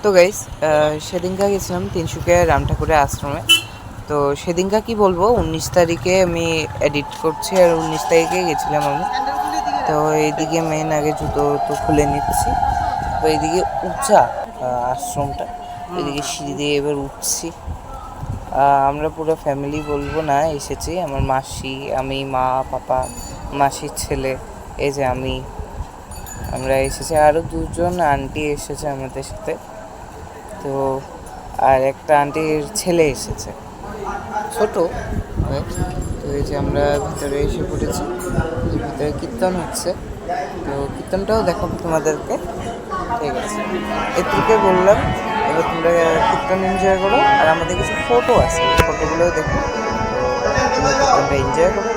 তো গাইস, সেদিনকা গেছিলাম তিনসুকিয়া রাম ঠাকুরের আশ্রমে। তো সেদিনকা কি বলবো, 19 তারিখে আমি এডিট করছি আর 19 তারিখে গেছিলাম আমি। তো এইদিকে মেন আগে জুতো তো খুলে নিচ্ছি। তো এইদিকে উঁচা আশ্রমটা, এদিকে সিঁড়ি দিয়ে এবার উঠছি। আমরা পুরো ফ্যামিলি বলবো না এসেছি, আমার মাসি, আমি, মা, পাপা, মাসির ছেলে, এই যে আমরা এসেছি। আরও দুজন আন্টি এসেছে আমাদের সাথে। তো আর একটা আন্টির ছেলে এসেছে, ছোট। তো এই যে আমরা ভিতরে এসে পড়েছি, ভিতরে কীর্তন হচ্ছে। তো কীর্তনটাও দেখাবো তোমাদেরকে, ঠিক আছে? এটুকুই বললাম। এবার তোমরা কীর্তন এনজয় করো, আর আমাদের কিছু ফটো আছে, ফটোগুলোও দেখো। তো তোমরা কীর্তনটা এনজয় করো।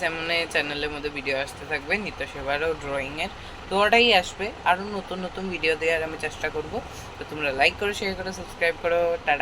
এমন চ্যানেলের মধ্যে ভিডিও আসতে থাকবে, নিত্য সেবারও ড্রয়িংয়ের, তো ওটাই আসবে। আরও নতুন নতুন ভিডিও দেওয়ার আমি চেষ্টা করব। তো তোমরা লাইক করো, শেয়ার করো, সাবস্ক্রাইব করো। টাটা।